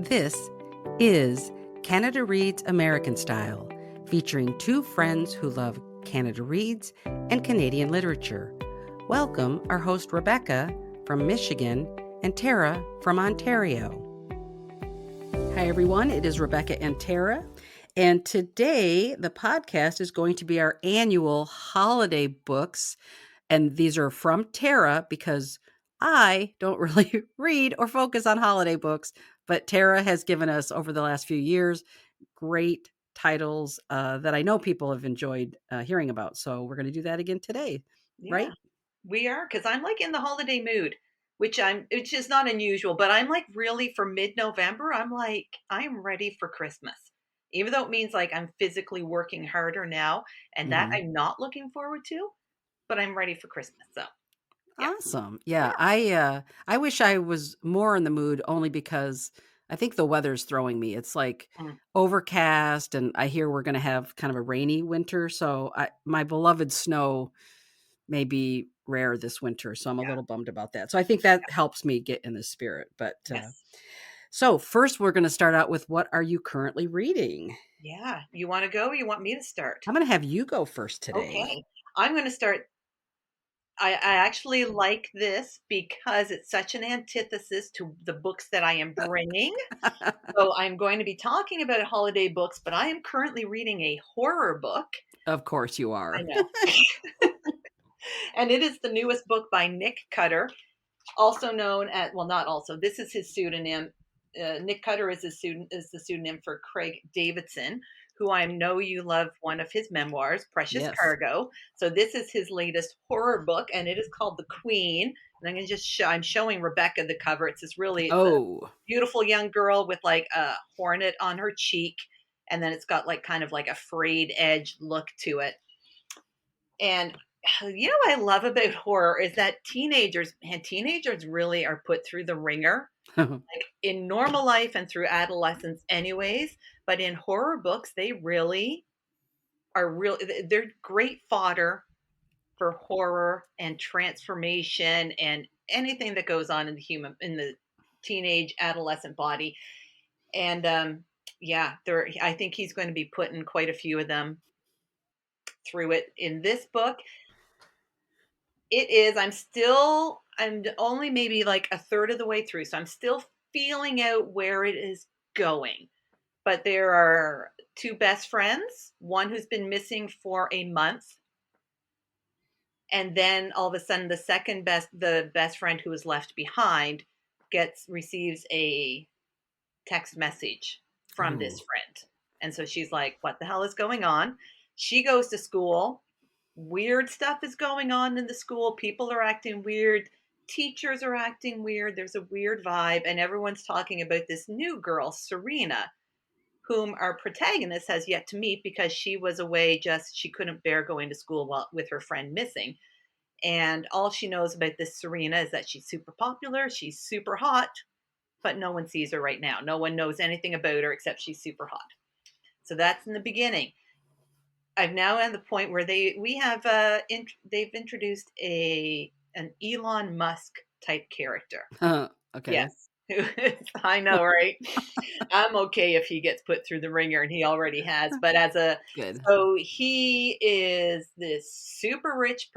This is Canada Reads American Style, featuring two friends who love Canada Reads and Canadian literature. Welcome our host Rebecca from Michigan and Tara from Ontario. Hi everyone, it is Rebecca and Tara, and today the podcast is going to be our annual holiday books, and these are from Tara because I don't really read or focus on holiday books, but Tara has given us over the last few years great titles that I know people have enjoyed hearing about. So we're going to do that again today, right? Yeah, we are, because I'm like in the holiday mood, which is not unusual, but I'm like really for mid-November, I'm like, I'm ready for Christmas. Even though it means like I'm physically working harder now, and that Hmm. I'm not looking forward to, but I'm ready for Christmas. So yeah. Awesome. Yeah. Yeah, I wish I was more in the mood only because I think the weather's throwing me. It's like Mm. overcast and I hear we're going to have kind of a rainy winter, so my beloved snow may be rare this winter, so I'm a Yeah. little bummed about that. So I think that helps me get in the spirit. But Yes. so first we're going to start out with what are you currently reading? Yeah. You want to go? Or you want me to start? I'm going to have you go first today. Okay. I'm going to start. I actually like this because it's such an antithesis to the books that I am bringing. So I'm going to be talking about holiday books, but I am currently reading a horror book. Of course you I are. know. And it is the newest book by Nick Cutter, also known as, well, not also, this is his pseudonym. Nick Cutter is the pseudonym for Craig Davidson, who I know you love one of his memoirs, Precious Yes. Cargo. So this is his latest horror book, and it is called The Queen. And I'm going to I'm showing Rebecca the cover. It's a Oh. beautiful young girl with like a hornet on her cheek, and then it's got like kind of like a frayed edge look to it. And you know what I love about horror is that teenagers really are put through the ringer, like in normal life and through adolescence anyways, but in horror books they really they're great fodder for horror and transformation and anything that goes on in the teenage adolescent body. And yeah, I think he's going to be putting quite a few of them through it in this book. It is. I'm only maybe like a third of the way through, so I'm still feeling out where it is going. But there are two best friends, one who's been missing for a month, and then all of a sudden the best friend who was left behind receives a text message from this Ooh. friend. And so she's like, what the hell is going on? She goes to school. Weird stuff is going on in the school. People are acting weird. Teachers are acting weird. There's a weird vibe. And everyone's talking about this new girl, Serena, whom our protagonist has yet to meet because she was away, she couldn't bear going to school with her friend missing. And all she knows about this Serena is that she's super popular, she's super hot, but no one sees her right now. No one knows anything about her except she's super hot. So that's in the beginning. I've now at the point where they've introduced an Elon Musk type character. Okay. Yes. I know, right? I'm okay if he gets put through the ringer, and he already has. But Good. so he is this super rich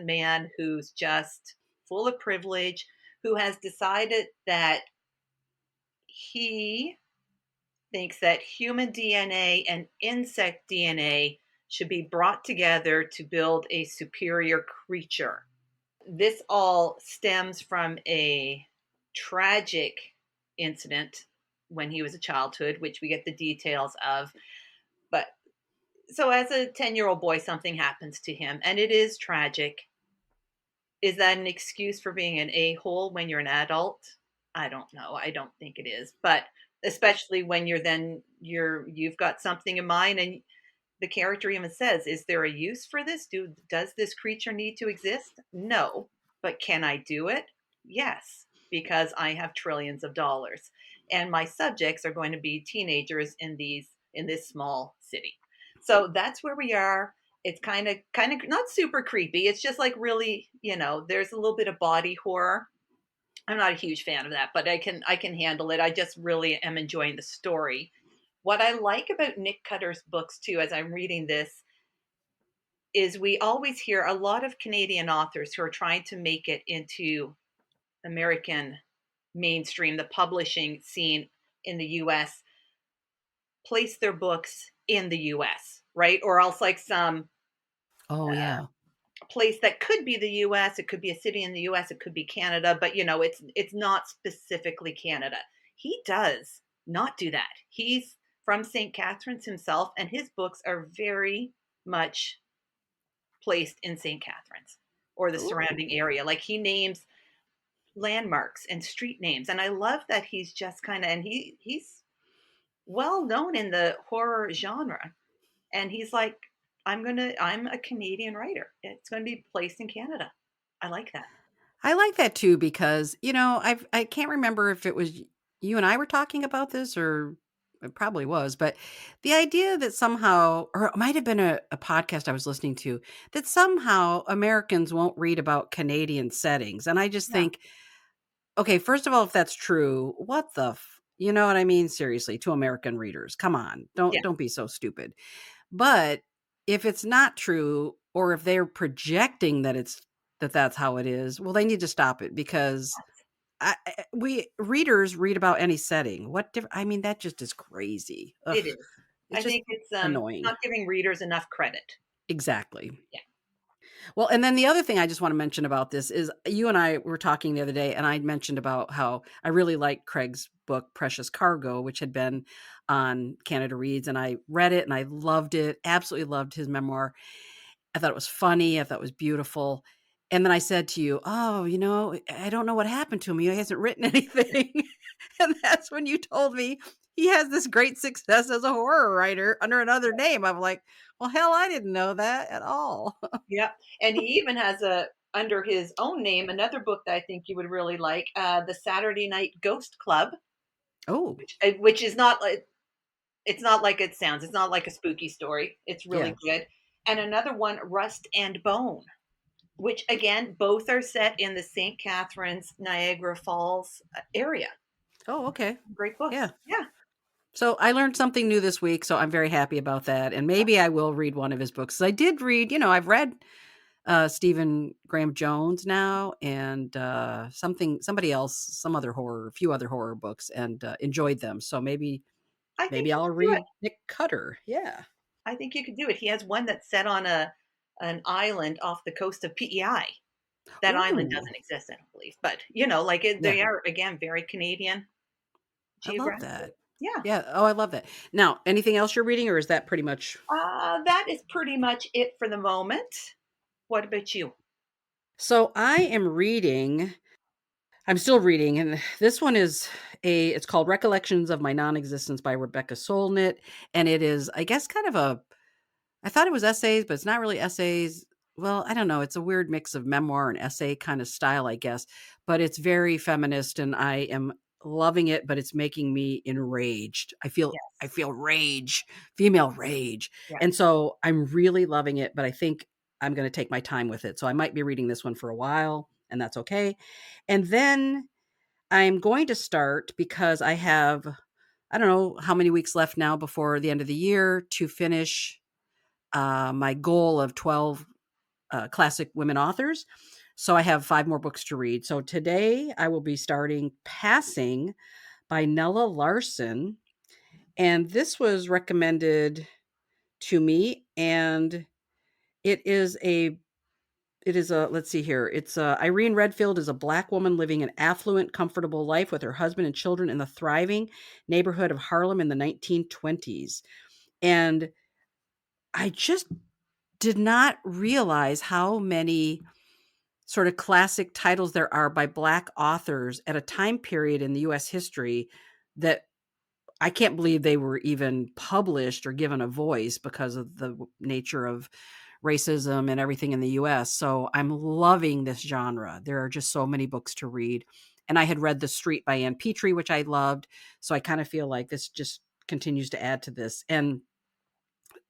man who's just full of privilege, who has decided that he thinks that human DNA and insect DNA should be brought together to build a superior creature. This all stems from a tragic incident when he was a childhood, which we get the details of. But so, as a 10-year-old boy, something happens to him, and it is tragic. Is that an excuse for being an a-hole when you're an adult? I don't know. I don't think it is. But especially when you've got something in mind, and the character even says, is there a use for this? Does this creature need to exist? No. But can I do it? Yes, because I have trillions of dollars. And my subjects are going to be teenagers in this small city. So that's where we are. It's kind of not super creepy. It's just like really, there's a little bit of body horror. I'm not a huge fan of that, but I can handle it. I just really am enjoying the story. What I like about Nick Cutter's books too, as I'm reading this, is we always hear a lot of Canadian authors who are trying to make it into American mainstream, the publishing scene in the US, place their books in the US, right? Or else like some Oh, yeah. place that could be the US, it could be a city in the US, it could be Canada, but it's not specifically Canada. He does not do that. He's from St. Catharines himself, and his books are very much placed in St. Catharines or the surrounding Ooh. area. Like he names landmarks and street names, and I love that he's just kind of, and he's well known in the horror genre, and he's like, I'm a Canadian writer. It's gonna be placed in Canada. I like that. I like that too because, I can't remember if it was you and I were talking about this or it probably was, but the idea that somehow, or it might have been a podcast I was listening to, that somehow Americans won't read about Canadian settings. And I just Yeah, think, okay, first of all, if that's true, what the you know what I mean? Seriously, to American readers, come on, yeah, don't be so stupid. But if it's not true, or if they're projecting that that's how it is, well, they need to stop it because we readers read about any setting. I mean, that just is crazy. Ugh, it is. it's I just think it's annoying. not giving readers enough credit. Exactly. Yeah, Well, and then the other thing I just want to mention about this is you and I were talking the other day, and I mentioned about how I really liked Craig's book, Precious Cargo, which had been on Canada Reads, and I read it and I loved it, absolutely loved his memoir. I thought it was funny. I thought it was beautiful. And then I said to you, "Oh, I don't know what happened to him. He hasn't written anything." And that's when you told me he has this great success as a horror writer under another name. I'm like, "Well, hell, I didn't know that at all." yeah. And he even has a under his own name another book that I think you would really like, the Saturday Night Ghost Club, Oh, which is not like it's not like it sounds. It's not like a spooky story. It's really yeah. good. And another one, Rust and Bone, which again, both are set in the St. Catharines, Niagara Falls area. Oh, okay. Great books. Yeah. Yeah. So I learned something new this week, so I'm very happy about that. And maybe I will read one of his books. I did read, I've read Stephen Graham Jones now and somebody else, some other horror, a few other horror books and enjoyed them. So maybe I think maybe you I'll could do it. read Nick Cutter. Yeah. I think you could do it. He has one that's set on a an island off the coast of PEI. That island Ooh. doesn't exist, I don't believe. But Yeah. they are again very Canadian I love geographically. that. Yeah. Yeah. Oh, I love that. Now, anything else you're reading or is that pretty much? That is pretty much it for the moment. What about you? So I am reading I'm still reading, and this one is it's called Recollections of My Nonexistence by Rebecca Solnit, and it is, I guess, kind of I thought it was essays, but it's not really essays. Well, I don't know. It's a weird mix of memoir and essay kind of style, I guess, but it's very feminist, and I am loving it, but it's making me enraged. I Yes. feel rage, female rage, Yeah. and so I'm really loving it, but I think I'm going to take my time with it. So I might be reading this one for a while, and that's okay. And then I'm going to start because I don't know how many weeks left now before the end of the year to finish my goal of 12 classic women authors. So I have 5 more books to read. So today I will be starting Passing by Nella Larsen. And this was recommended to me. And it is a let's see here. It's Irene Redfield is a Black woman living an affluent, comfortable life with her husband and children in the thriving neighborhood of Harlem in the 1920s. And I just did not realize how many sort of classic titles there are by Black authors at a time period in the US history that I can't believe they were even published or given a voice because of the nature of racism and everything in the US. So I'm loving this genre. There are just so many books to read. And I had read The Street by Ann Petry, which I loved. So I kind of feel like this just continues to add to this. And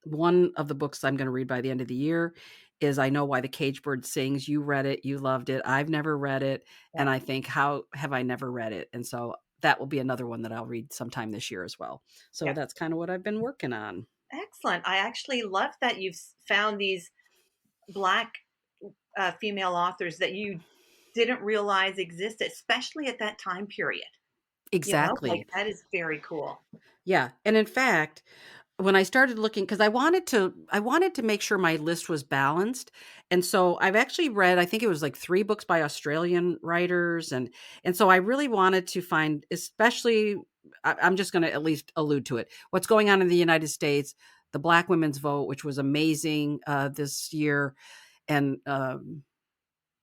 one of the books I'm going to read by the end of the year is I Know Why the Caged Bird Sings. You read it, you loved it. I've never read it, Yeah. and I think, how have I never read it? And so that will be another one that I'll read sometime this year as well. So Yeah. that's kind of what I've been working on. Excellent. I actually love that you've found these Black female authors that you didn't realize existed, especially at that time period. Like Exactly. that is very cool. Yeah. And in fact, when I started looking, because I wanted to make sure my list was balanced. And so I've actually read, I think it was like 3 books by Australian writers, and so I really wanted to find, especially, I'm just going to at least allude to it, what's going on in the United States, the Black women's vote, which was amazing this year, and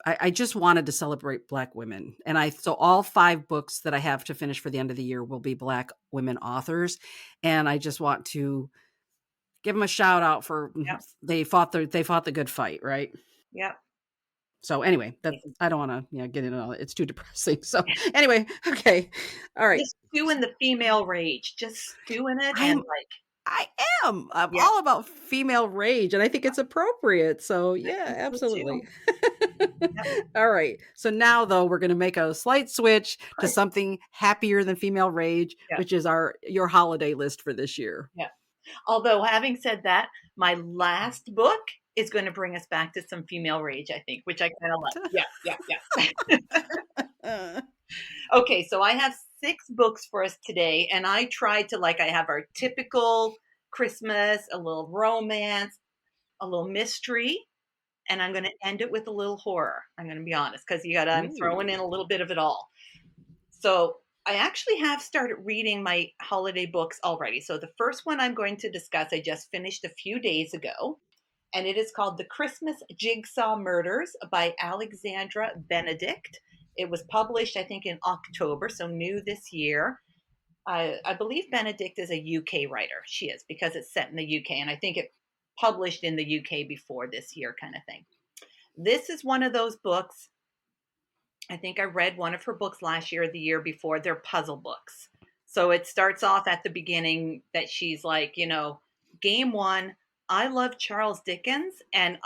I just wanted to celebrate Black women. And so all 5 books that I have to finish for the end of the year will be Black women authors, and I just want to give them a shout out for Yep. they fought the good fight, right? Yep. So anyway, that Amazing. I don't want to get into all. It's too depressing. So anyway, okay, all right. Just doing the female rage, just doing it and I'm like, I I'm yeah, all about female rage, and I think it's appropriate. So I yeah, think so absolutely. too. Yep. All right. So now though, we're going to make a slight switch to Right. something happier than female rage, Yeah. which is your holiday list for this year. Yeah. Although having said that, my last book is going to bring us back to some female rage, I think, which I kind of love. Yeah. Yeah. Yeah. Uh, Okay, so I have 6 books for us today, and I tried to, like, I have our typical Christmas, a little romance, a little mystery, and I'm going to end it with a little horror. I'm going to be honest, because I'm throwing in ooh. a little bit of it all. So I actually have started reading my holiday books already. So the first one I'm going to discuss, I just finished a few days ago, and it is called The Christmas Jigsaw Murders by Alexandra Benedict. It was published, I think, in October, so new this year. I believe Benedict is a UK writer. She is, because it's set in the UK, and I think it published in the UK before this year, kind of thing. This is one of those books. I think I read one of her books last year or the year before. They're puzzle books. So it starts off at the beginning that she's like, game one, I love Charles Dickens, and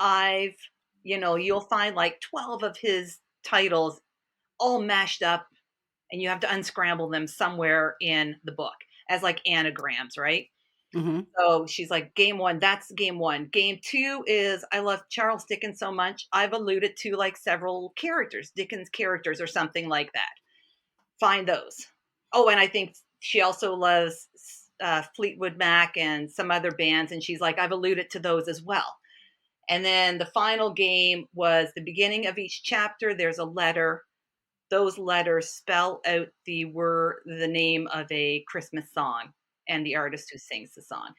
you'll find like 12 of his titles all mashed up, and you have to unscramble them somewhere in the book as like anagrams, right? Mm-hmm. So she's like, game one, that's game one. Game two is, I love Charles Dickens so much, I've alluded to like several characters, Dickens characters or something like that. Find those. Oh, and I think she also loves Fleetwood Mac and some other bands. And she's like, I've alluded to those as well. And then the final game was the beginning of each chapter. There's a letter. Those letters spell out the name of a Christmas song and the artist who sings the song.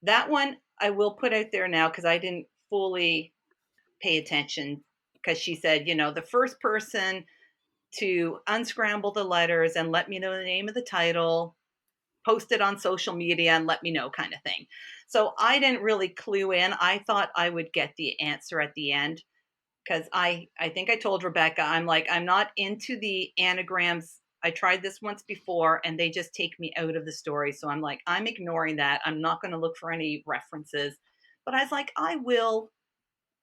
That one I will put out there now because I didn't fully pay attention, because she said, the first person to unscramble the letters and let me know the name of the title, post it on social media and let me know, kind of thing. So I didn't really clue in. I thought I would get the answer at the end, because I think I told Rebecca, I'm like, I'm not into the anagrams. I tried this once before and they just take me out of the story. So I'm like, I'm ignoring that. I'm not going to look for any references. But I was like, I will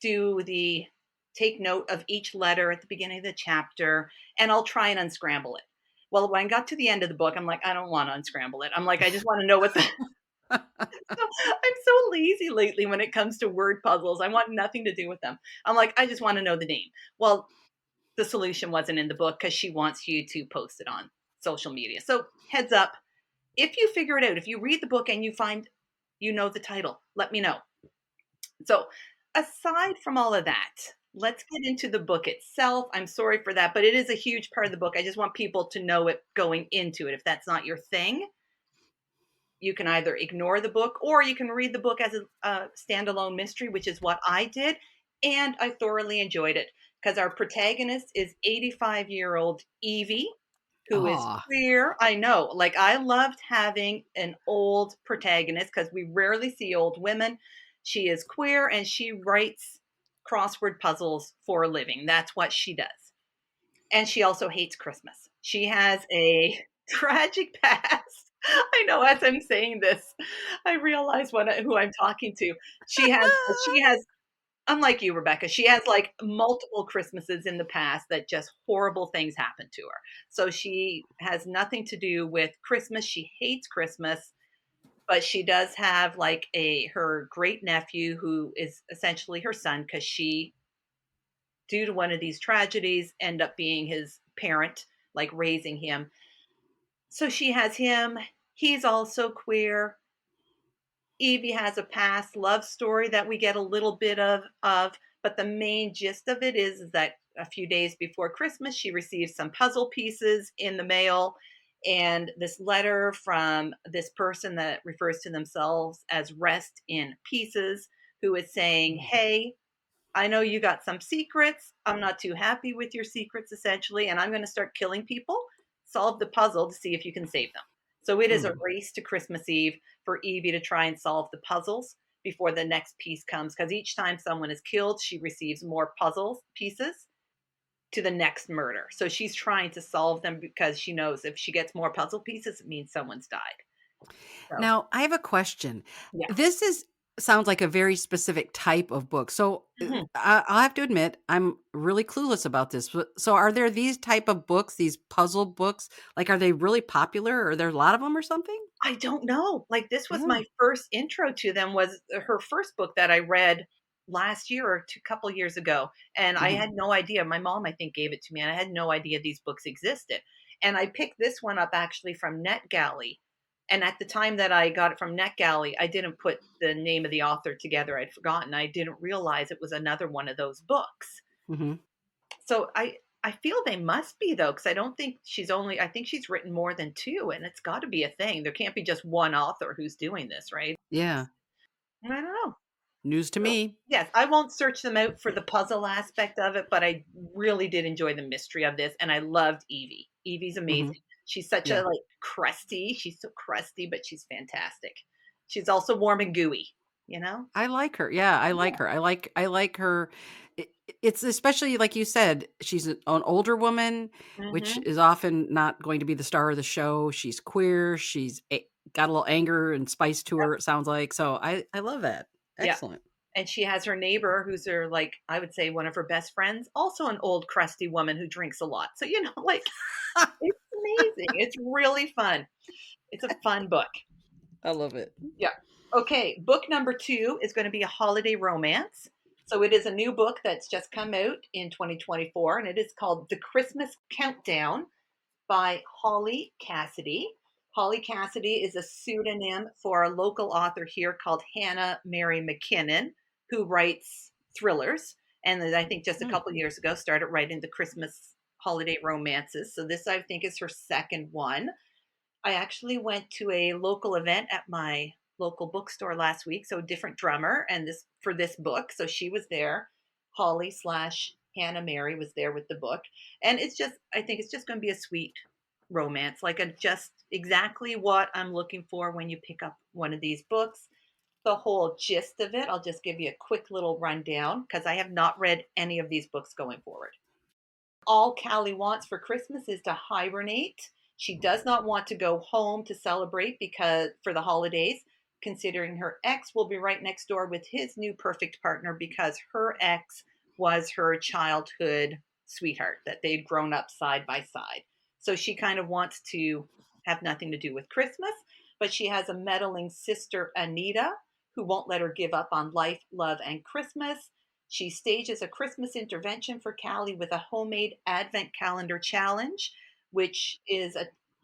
do the take note of each letter at the beginning of the chapter, and I'll try and unscramble it. Well, when I got to the end of the book, I'm like, I don't want to unscramble it. I'm like, I just want to know what the. I'm so lazy lately when it comes to word puzzles. I want nothing to do with them. I'm like, I just want to know the name. Well, the solution wasn't in the book because she wants you to post it on social media. So heads up, if you figure it out, if you read the book and you find the title, let me know. So aside from all of that, let's get into the book itself. I'm sorry for that, but it is a huge part of the book. I just want people to know it going into it. If that's not your thing, you can either ignore the book or you can read the book as a standalone mystery, which is what I did. And I thoroughly enjoyed it because our protagonist is 85-year-old Evie, who is Aw. queer. I know, like, I loved having an old protagonist because we rarely see old women. She is queer and she writes crossword puzzles for a living. That's what she does. And she also hates Christmas. She has a tragic past. I know, as I'm saying this, I realize who I'm talking to. She has unlike you, Rebecca, she has like multiple Christmases in the past that just horrible things happen to her. So she has nothing to do with Christmas. She hates Christmas, but she does have like her great nephew who is essentially her son because she, due to one of these tragedies, end up being his parent, like raising him. So she has him. He's also queer. Evie has a past love story that we get a little bit of, but the main gist of it is that a few days before Christmas, she receives some puzzle pieces in the mail and this letter from this person that refers to themselves as Rest in Pieces, who is saying, "Hey, I know you got some secrets. I'm not too happy with your secrets, essentially, and I'm going to start killing people. Solve the puzzle to see if you can save them." So it is a Hmm. race to Christmas Eve for Evie to try and solve the puzzles before the next piece comes. Because each time someone is killed, she receives more puzzle pieces to the next murder. So she's trying to solve them because she knows if she gets more puzzle pieces, it means someone's died. So, Now, I have a question. yeah. This is sounds like a very specific type of book. So, Mhm. I'll have to admit, I'm really clueless about this. So, are there these type of books, these puzzle books? Like, are they really popular? Are there a lot of them or something? I don't know. Like this was Yeah. my first intro to them was her first book that I read last year or couple years ago. And I Mhm. had no idea. My mom, I think, gave it to me, and I had no idea these books existed. And I picked this one up actually from NetGalley. And at the time that I got it from NetGalley, I didn't put the name of the author together. I'd forgotten. I didn't realize it was another one of those books. Mhm. So I feel they must be though, because I don't think she's only, I think she's written more than two, and it's got to be a thing. There can't be just one author who's doing this, right? Yeah. I don't know. News to So, me. yes, I won't search them out for the puzzle aspect of it, but I really did enjoy the mystery of this, and I loved Evie. Evie's Mhm. amazing. She's such a Yeah. like crusty. She's so crusty, but she's fantastic. She's also warm and gooey, you know? I like her. Yeah, I like Yeah. her. I like her. It's especially like you said, she's an older woman, which Hmm. is often not going to be the star of the show. She's queer. Got a little anger and spice to her, it sounds like. So I love that. Yeah. Excellent. And she has her neighbor who's her, like, I would say one of her best friends, also an old crusty woman who drinks a lot. So, like, it's amazing. It's really fun. It's a fun book. I love it. Yeah. Okay. Book number two is going to be a holiday romance. So it is a new book that's just come out in 2024, and it is called The Christmas Countdown by Holly Cassidy. Holly Cassidy is a pseudonym for a local author here called Hannah Mary McKinnon, who writes thrillers. And I think just a Mm. couple of years ago started writing the Christmas holiday romances. So this, I think, is her second one. I actually went to a local event at my local bookstore last week. So a different drummer and this for this book. So she was there. Holly slash Hannah Mary was there with the book. And it's just, I think it's just going to be a sweet romance, like a just exactly what I'm looking for when you pick up one of these books. The whole gist of it, I'll just give you a quick little rundown because I have not read any of these books going forward. All Callie wants for Christmas is to hibernate. She does not want to go home to celebrate because for the holidays, considering her ex will be right next door with his new perfect partner because her ex was her childhood sweetheart that they'd grown up side by side. So she kind of wants to have nothing to do with Christmas, but she has a meddling sister, Anita, who won't let her give up on life, love, and Christmas. She stages a Christmas intervention for Callie with a homemade advent calendar challenge, which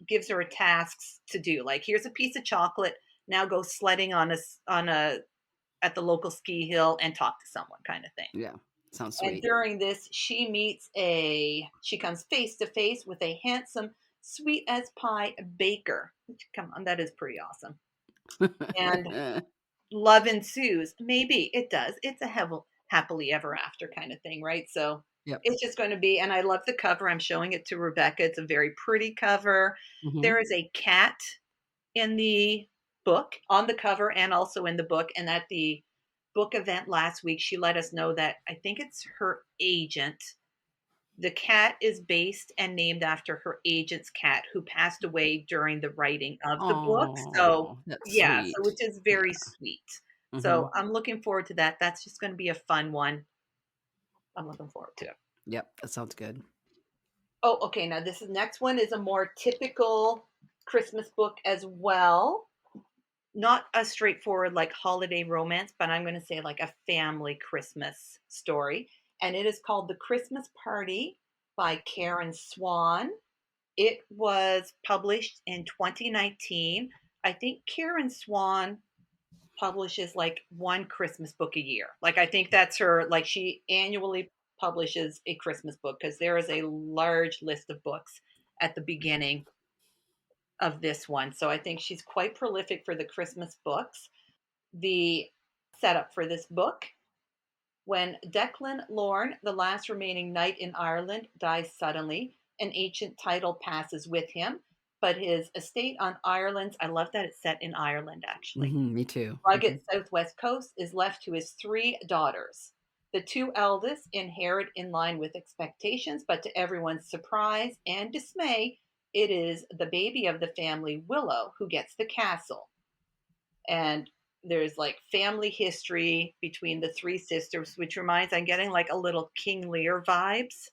gives her tasks to do. Like, here's a piece of chocolate. Now go sledding on a at the local ski hill and talk to someone, kind of thing. Yeah. Sounds And sweet. during this, she comes face to face with a handsome, sweet as pie baker. Come on, that is pretty awesome. And love ensues. Maybe it does. It's a happily ever after kind of thing, right? So Yep. it's just going to be, and I love the cover. I'm showing it to Rebecca. It's a very pretty cover. Mhm. There is a cat in the book, on the cover, and also in the book. And at the book event last week, she let us know that I think it's her agent. The cat is based and named after her agent's cat who passed away during the writing of the book. So, Oh, that's yeah, so sweet. which is Yeah. very sweet. Mm-hmm. So I'm looking forward to that. That's just going to be a fun one. I'm looking forward to it. Yep, that sounds good. Oh, okay. Now this is next one is a more typical Christmas book as well. Not a straightforward like holiday romance, but I'm going to say like a family Christmas story. And it is called The Christmas Party by Karen Swan. It was published in 2019. I think Karen Swan publishes like one Christmas book a year. Like I think that's her, like she annually publishes a Christmas book because there is a large list of books at the beginning of this one. So I think she's quite prolific for the Christmas books. The setup for this book: when Declan Lorne, the last remaining knight in Ireland, dies suddenly, an ancient title passes with him, but his estate on Ireland's, I love that it's set in Ireland actually, Mm-hmm, me too. rugged southwest coast is left to his three daughters. The two eldest inherit in line with expectations, but to everyone's surprise and dismay, it is the baby of the family, Willow, who gets the castle. And there's like family history between the three sisters, which reminds I'm getting like a little King Lear vibes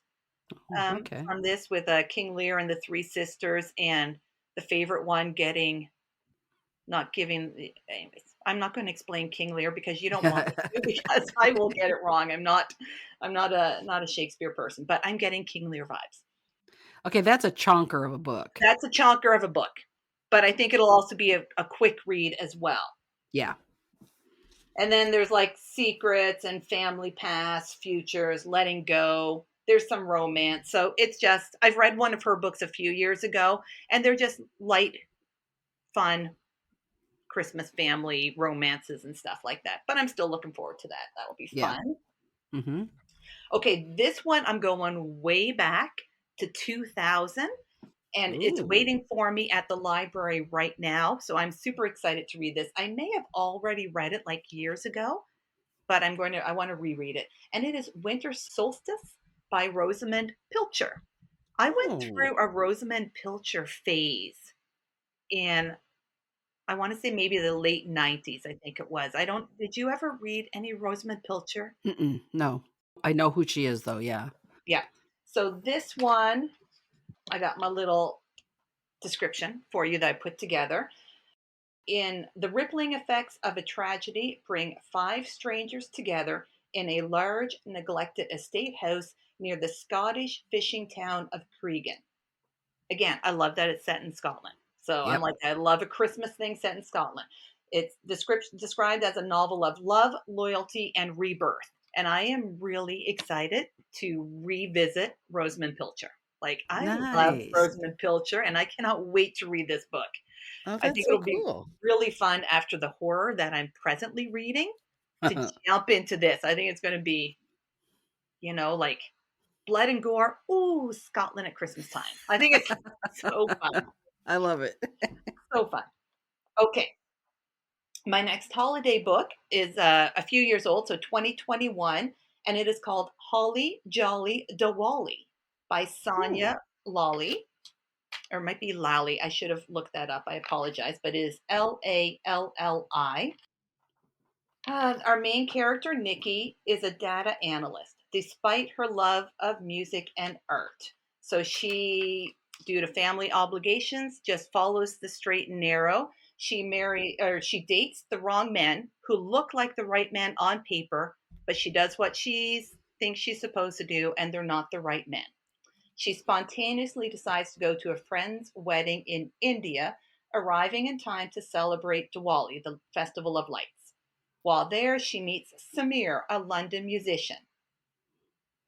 Oh, okay. from this, with King Lear and the three sisters, and the favorite one getting not giving. Anyways, I'm not going to explain King Lear because you don't want me to, because I will get it wrong. I'm not a Shakespeare person, but I'm getting King Lear vibes. Okay, that's a chonker of a book. That's a chonker of a book, but I think it'll also be a quick read as well. Yeah. And then there's like secrets and family past, futures, letting go. There's some romance. So it's just, I've read one of her books a few years ago, and they're just light, fun Christmas family romances and stuff like that. But I'm still looking forward to that. That will be Yeah. fun. Mm-hmm. Okay, this one I'm going way back to 2000, and it's Ooh. waiting for me at the library right now. So I'm super excited to read this. I may have already read it like years ago, but I want to reread it. And it is Winter Solstice by Rosamunde Pilcher. I went Oh. through a Rosamunde Pilcher phase in, I want to say maybe the late 90s, I think it was. Did you ever read any Rosamunde Pilcher? Mm-mm, no. I know who she is, though. Yeah. Yeah. So this one, I got my little description for you that I put together. In the rippling effects of a tragedy bring five strangers together in a large, neglected estate house near the Scottish fishing town of Cregan. Again, I love that it's set in Scotland. So I'm Yep. like, I love a Christmas thing set in Scotland. It's described as a novel of love, loyalty, and rebirth. And I am really excited to revisit Rosamunde Pilcher. Like, I love Nice. Rosamunde Pilcher, and I cannot wait to read this book. Oh, I that's think so it'll be cool. really fun after the horror that I'm presently reading to jump into this. I think it's going to be, like blood and gore. Ooh, Scotland at Christmas time. I think it's so fun. I love it. So fun. Okay. My next holiday book is a few years old, so 2021, and it is called Holly Jolly Diwali by Ooh. Sonya Lalli, or it might be Lalli. I should have looked that up. I apologize, but it is Lalli. Our main character, Nikki, is a data analyst, despite her love of music and art. So due to family obligations, just follows the straight and narrow. She dates the wrong men who look like the right man on paper, but she does what she thinks she's supposed to do, and they're not the right men. She spontaneously decides to go to a friend's wedding in India, arriving in time to celebrate Diwali, the festival of lights. While there, she meets Samir, a London musician,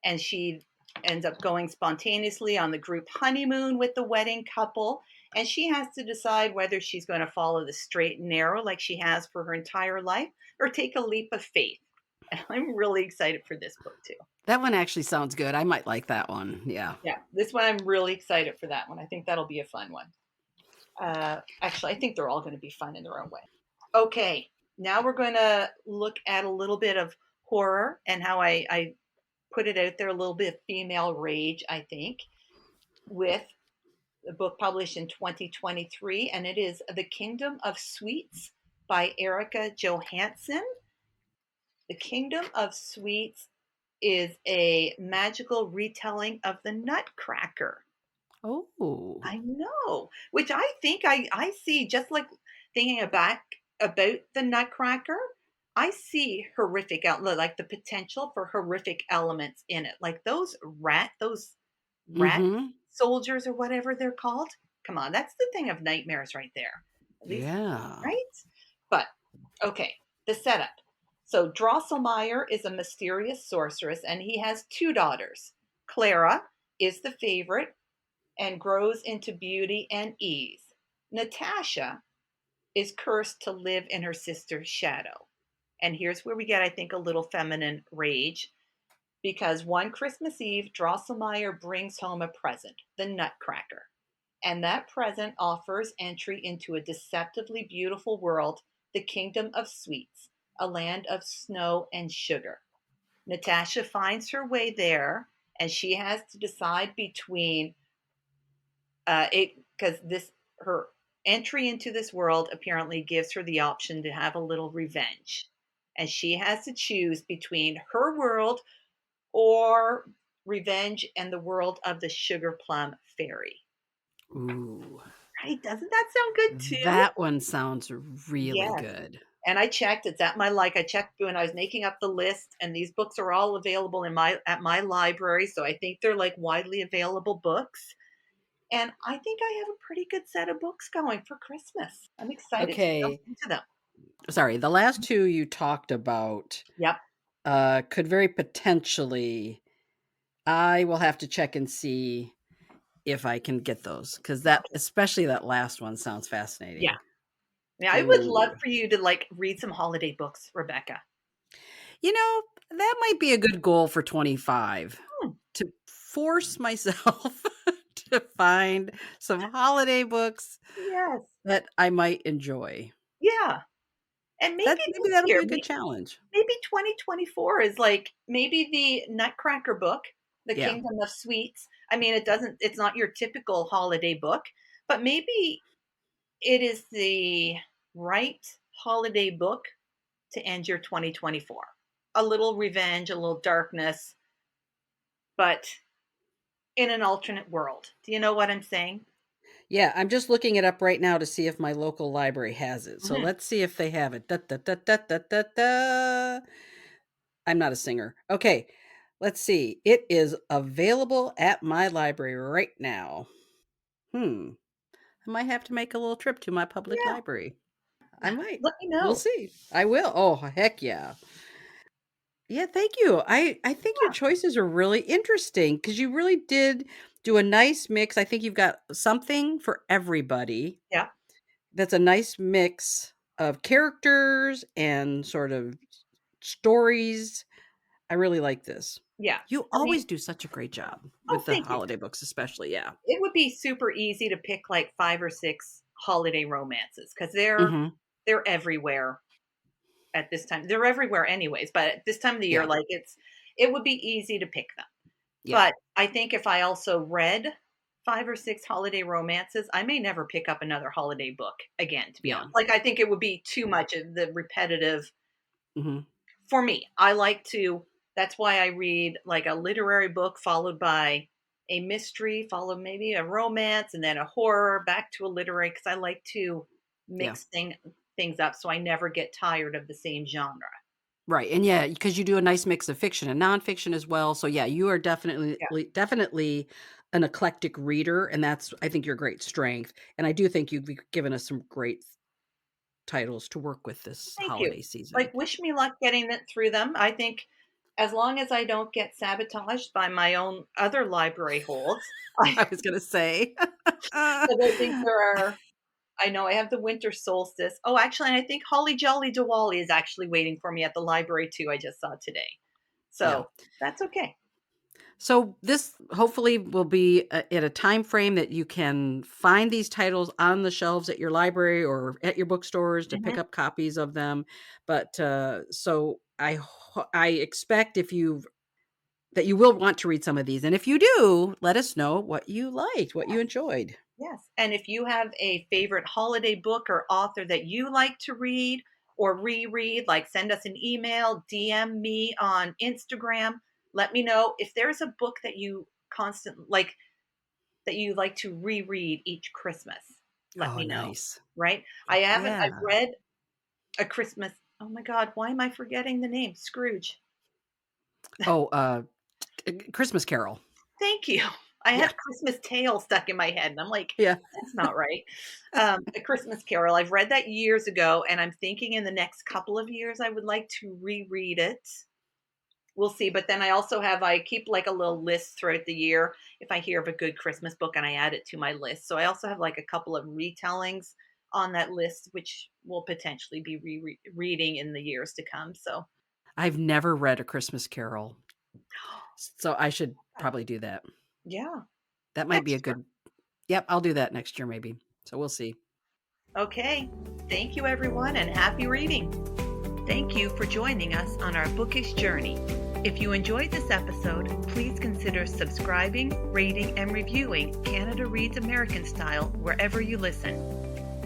and she ends up going spontaneously on the group honeymoon with the wedding couple. And she has to decide whether she's going to follow the straight and narrow like she has for her entire life, or take a leap of faith. And I'm really excited for this book too. That one actually sounds good. I might like that one. Yeah. Yeah, this one I'm really excited for that one. I think that'll be a fun one. Actually, I think they're all going to be fun in their own way. Okay, now we're going to look at a little bit of horror and how I put it out there, a little bit of female rage, I think, with the book published in 2023, and it is The Kingdom of Sweets by Erika Johansen. The Kingdom of Sweets is a magical retelling of the Nutcracker. Oh. I know, which I think I see, just like thinking about the Nutcracker. I see horrific like the potential for horrific elements in it, like those rat Mm-hmm. soldiers or whatever they're called. Come on, that's the thing of nightmares right there. At least, Yeah. right? But okay, the setup. So Drosselmeyer is a mysterious sorceress, and he has two daughters. Clara is the favorite and grows into beauty and ease. Natasha is cursed to live in her sister's shadow. And here's where we get, I think, a little feminine rage, because one Christmas Eve, Drosselmeyer brings home a present, the Nutcracker. And that present offers entry into a deceptively beautiful world, the Kingdom of Sweets, a land of snow and sugar. Natasha finds her way there, and she has to decide between it because this her entry into this world apparently gives her the option to have a little revenge, and she has to choose between her world or revenge and the world of the sugar plum fairy. Ooh. Right? Doesn't that sound good too? That one sounds really Yes. good. And I checked, it's at my I checked when I was making up the list, and these books are all available in my at my library. So I think they're like widely available books. And I think I have a pretty good set of books going for Christmas. I'm excited to jump Okay. into them. Sorry, the last two you talked about Yep. could very potentially. I will have to check and see if I can get those because that, especially that last one, sounds Yeah. fascinating. Yeah, I would love Ooh. for you to like read some holiday books, Rebecca. You know, that might be a good goal for 25 Hmm. to force myself to find some holiday books Yes. that I might enjoy. Yeah. And maybe That maybe this that'll be year, a good challenge. maybe 2024 is like maybe the Nutcracker book, The Yeah. Kingdom of Sweets. I mean, it's not your typical holiday book, but maybe it is the right holiday book to end your 2024. A little revenge, a little darkness, but in an alternate world. Do you know what I'm saying? Yeah, I'm just looking it up right now to see if my local library has it. So Mhm. let's see if they have it. Da, da, da, da, da, da, da. I'm not a singer. Okay, let's see. It is available at my library right now. Hmm. I might have to make a little trip to my public Yeah, library. I might. let me We'll know. see. I will. Oh, heck yeah. Yeah, thank you. I think your Yeah, choices are really interesting because you really did do a nice mix. I think you've got something for everybody. yeah, That's a nice mix of characters and sort of stories. I really like this. yeah. You I mean, always do such a great job oh, with the thank you. holiday books, especially. Yeah. It would be super easy to pick like 5 or 6 holiday romances because Hmm. they're everywhere at this time. They're everywhere anyways, but at this time of the year, Yeah. like it would be easy to pick them. Yeah. But I think if I also read 5 or 6 holiday romances, I may never pick up another holiday book again, to be Yeah. honest. Like, I think it would be too much of the repetitive Hmm. for me. That's why I read like a literary book followed by a mystery, followed maybe a romance, and then a horror, back to a literary, because I like to Yeah. mix things up so I never get tired of the same genre. Right. And yeah, because you do a nice mix of fiction and nonfiction as well. So yeah, you are Yeah, definitely an eclectic reader, and that's I think your great strength. And I do think you've given us some great titles to work with this thank you. holiday season. Like, wish me luck getting it through them. I think as long as I don't get sabotaged by my own other library holds, I was gonna say. 'cause I think I know I have the winter solstice. Oh, actually, and I think Holly Jolly Diwali is actually waiting for me at the library too. I just saw today. Yeah. So that's okay. So this hopefully will be at a time frame that you can find these titles on the shelves at your library or at your bookstores to pick Mhm. up copies of them. But so I expect if you that you will want to read some of these, and if you do, let us know what you liked, what you Yes, enjoyed. yes. And if you have a favorite holiday book or author that you like to read, or reread, like send us an email, DM me on Instagram. Let me know if there's a book that you that you like to reread each Christmas. Let Oh, me know. nice. Right? Yeah. I've read A Christmas. Oh my God, why am I forgetting the name? Scrooge. Oh, Christmas Carol. Thank you. I Yeah. had Christmas Tale stuck in my head, and I'm like, Yeah. that's not right. A Christmas Carol. I've read that years ago, and I'm thinking in the next couple of years I would like to reread it. We'll see. But then I keep like a little list throughout the year if I hear of a good Christmas book, and I add it to my list. So I also have like a couple of retellings on that list, which will potentially be reading in the years to come. So I've never read A Christmas Carol, so I should probably do that. yeah, That might be a next year. good. Yep, I'll do that next year maybe. So we'll see. Okay. Thank you, everyone, and happy reading. Thank you for joining us on our bookish journey. If you enjoyed this episode, please consider subscribing, rating, and reviewing Canada Reads American Style wherever you listen.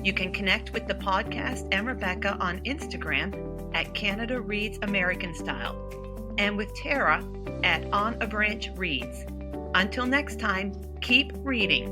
You can connect with the podcast and Rebecca on Instagram at Canada Reads American Style and with Tara at On a Branch Reads. Until next time, keep reading.